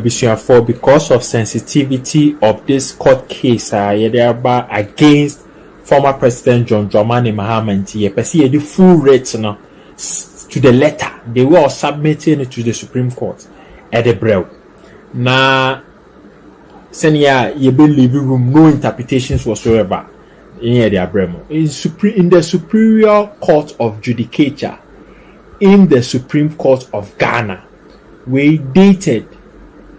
For because of sensitivity of this court case, against former President John Dramani Mahama, the full rates to the letter they were submitting it to the Supreme Court at the brew. Now, senior, you be living room, no interpretations whatsoever in the Superior Court of Judicature, in the Supreme Court of Ghana, we dated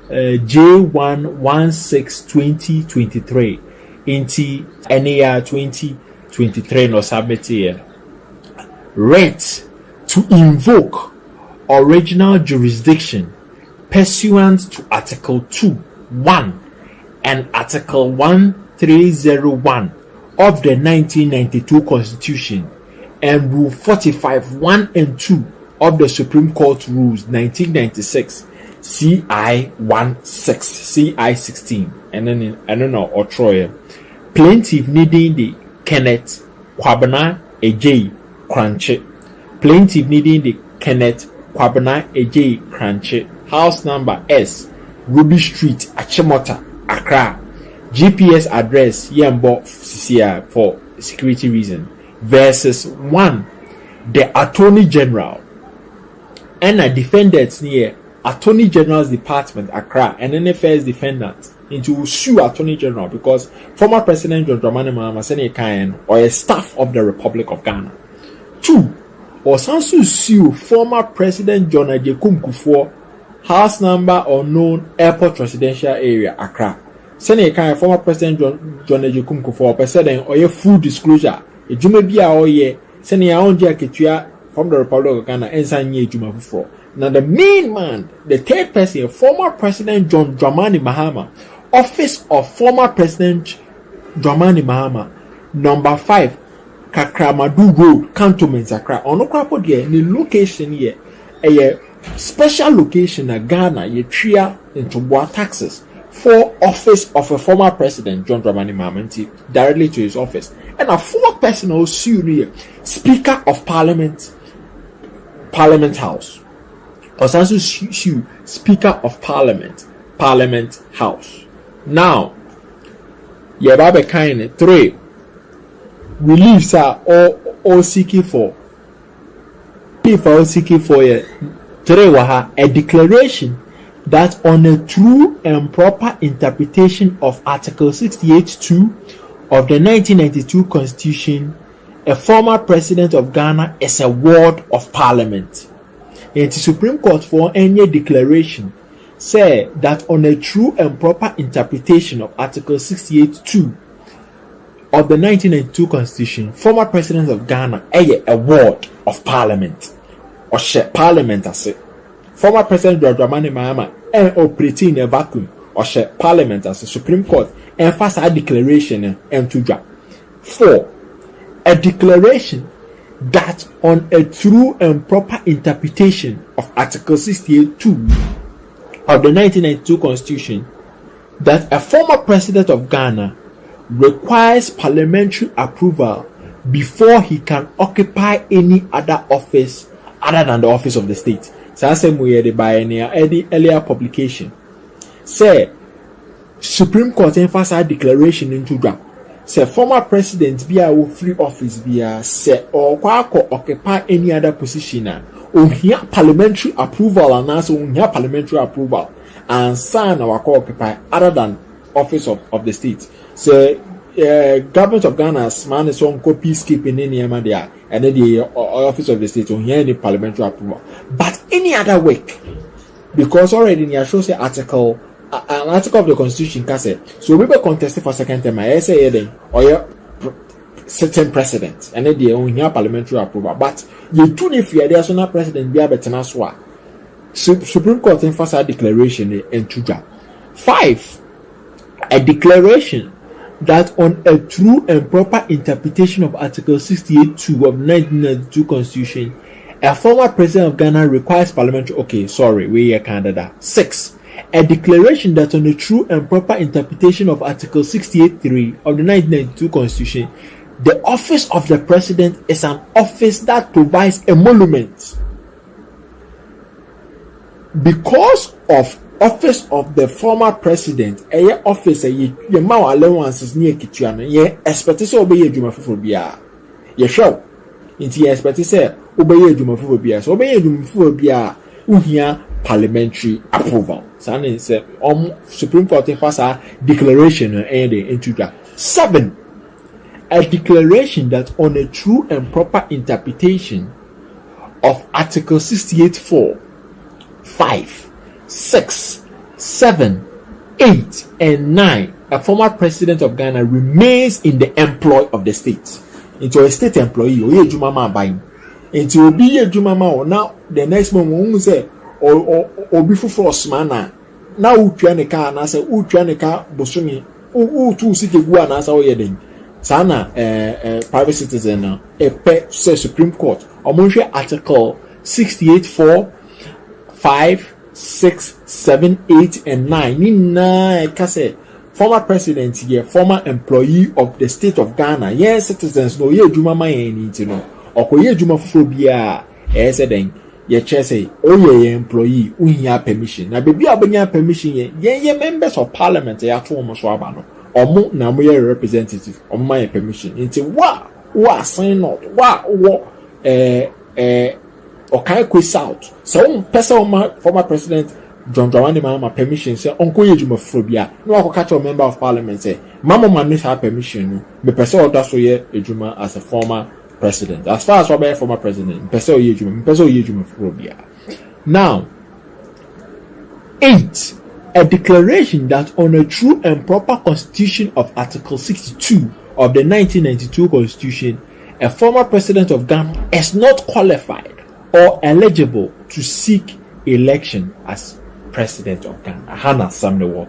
J116-2023 into NAR 2023 no submit here. Right to invoke original jurisdiction pursuant to Article 2(1) and Article 1301 of the 1992 Constitution and Rule 45(1) and 2 of the Supreme Court Rules 1996 CI16, and then I don't know, or Troy. Plaintiff needing the Kenneth Kwabena AJ Crunchy. Plaintiff needing the Kenneth Kwabena AJ Crunchy. House number S, Ruby Street, Achimota, Accra. GPS address Yambo CCI for security reason. Versus 1, the Attorney General and a defendant near Attorney General's Department, Accra, and then the first defendant into sue Attorney General because former President John Dramani Mahama Seneca or a staff of the Republic of Ghana. 2, or also sue former President John Ajekum Kufuor, house number unknown, Airport Residential Area, Accra. Seneca, former President John Ajekum Kufuor, president or a full disclosure. A Jumabia or ye, Seneca on Ketua from the Republic of Ghana, and Sanye Jumafufro. Now, the main man, the third person, former President John Dramani Mahama, office of former President Dramani Mahama, number 5, Kakramadu Road, Cantonment, Accra. On the here, the location here, a special location in Ghana, you tria into what taxes for office of a former President John Dramani Mahama directly to his office. And a fourth person also here, Speaker of Parliament House. Also sue Speaker of Parliament House. Now, Yababe kind 3 reliefs are all seeking for. If all seeking for a declaration that on a true and proper interpretation of Article 68(2) of the 1992 Constitution, a former President of Ghana is a ward of Parliament. In the Supreme Court for any declaration say that on a true and proper interpretation of Article 68(2) of the 1992 Constitution, former President of Ghana is a ward of Parliament or Parliament as it. Former President Dramani Mahama operating in a vacuum or Parliament as a Supreme Court emphasize a declaration and to drop. 4. A declaration that on a true and proper interpretation of Article 68(2) of the 1992 Constitution, that a former President of Ghana requires parliamentary approval before he can occupy any other office other than the office of the state. So I say we by any earlier publication. Say Supreme Court emphasize declaration into draft. Say former president be a free office be a say or occupy any other position on here parliamentary approval and also on here parliamentary approval and sign or occupy other than office of the state. So government of Ghana's man is on peacekeeping in there and then the office of the state on here any parliamentary approval. But any other work, because already in your show say article an article of the Constitution can say so we will contest for second term. I say then or your certain precedent and then they own here parliamentary approval. But you too if you are the national president be a better naswa. Supreme Court emphasize declaration and to 5. A declaration that on a true and proper interpretation of Article 68(2) of 1992 Constitution, a former president of Ghana requires parliamentary. Okay, sorry, we are Canada. 6. A declaration that on a true and proper interpretation of Article 68(3) of the 1992 Constitution, the office of the president is an office that provides emolument because of office of the former president, office ye ma allowances near Kituano, ye expect to obey Juma Phobia. Ye show. Inti expect to say obey Juma Phobia. So obey Juma Phobia, uhia parliamentary approval. Sani say Supreme Court pass a declaration and into that. 7. A declaration that on a true and proper interpretation of Article 68(4), 5, 6, 7, 8, and 9, a former president of Ghana remains in the employ of the state. Into a state employee, or Juma man buying. Into be a Juma man, now the next moment, say, or before force man, now Utranica, and I say, Utranica, Bosumi, two city one as our yedding. Sana, private citizen, a pet says Supreme Court, or Moshe Article 68(4), 5, 6, 7, 8, and 9. Nina Kase, former president here, former employee of the state of Ghana. Yes, citizens no ye juma may need to know. Or ye juma phobia, then ye say, oh ye employee, unya permission. Now baby abanya permission ye members of parliament ya to almost wabano. Or mo na mo ye representative or my permission. Into wa sign out wa okay, quiz out. So, person former president John Dramani Mama permission say uncle Yejuma phobia. No, I catch a member of parliament say Mama man miss her permission. Me person that's so ye Ejuma as a former president. As far as what former president, person Yejuma phobia. Now, 8. A declaration that on a true and proper constitution of Article 62 of the 1992 Constitution, a former president of Ghana is not qualified or eligible to seek election as president of Ghana. Hannah Samuel.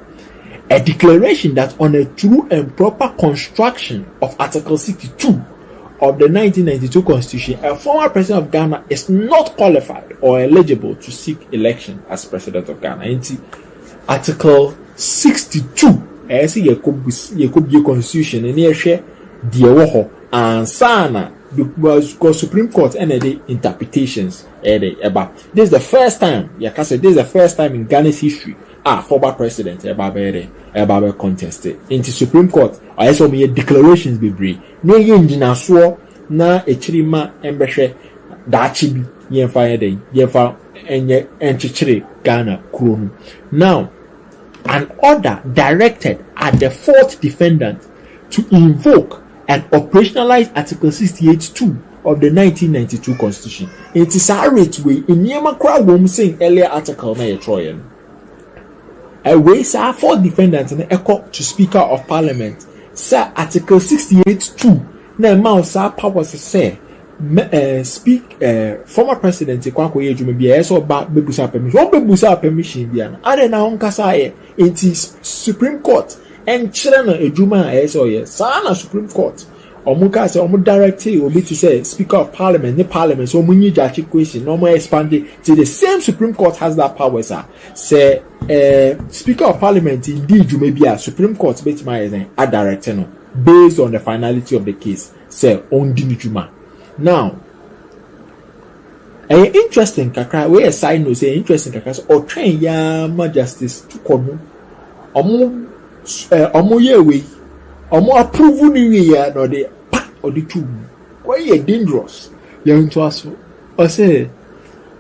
A declaration that on a true and proper construction of Article 62 of the 1992 Constitution, a former president of Ghana is not qualified or eligible to seek election as president of Ghana. Article 62, as ye could be constitution and ye share the and sana. Because Supreme Court and the interpretations about this is the first time this is the first time in Ghana's history former president about contested into Supreme Court or also me declarations be brave no yin so na echirima embehwe dachi bi yemfa enchichire Ghana kuro. Now an order directed at the 4th defendant to invoke and operationalize Article 68(2) of the 1992 Constitution. It is a rate way in Yamakra Wom saying earlier article na Troyan. A way sir 4 defendants in the echo to Speaker of Parliament. Sir Article 68(2) na mouth sir powers say speak former president Kwako Ejuma be so ba bebusa permission. What bebusa permission biana? Ade na onkasa e in Supreme Court. And children Ejuma so yes, Sana Supreme Court. Omuka say omu directly will be to say Speaker of Parliament, the Parliament, so muni jachi question, no more expanded to the same Supreme Court has that power, sir. Say Speaker of Parliament indeed you may be a Supreme Court bet my a director no based on the finality of the case. Say on Juma. Now interesting kakra we a side no say interesting kakra or train ya justice to come omo ye we omo approve ni we ya no de pa or the two why ye dangerous you into us or say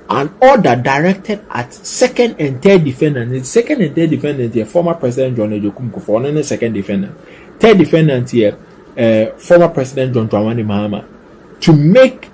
an order directed at 2nd and 3rd defendant. The 2nd and 3rd defendant here former president John Ejokum Kufuor and the 2nd defendant 3rd defendant here former president John Dramani Mahama to make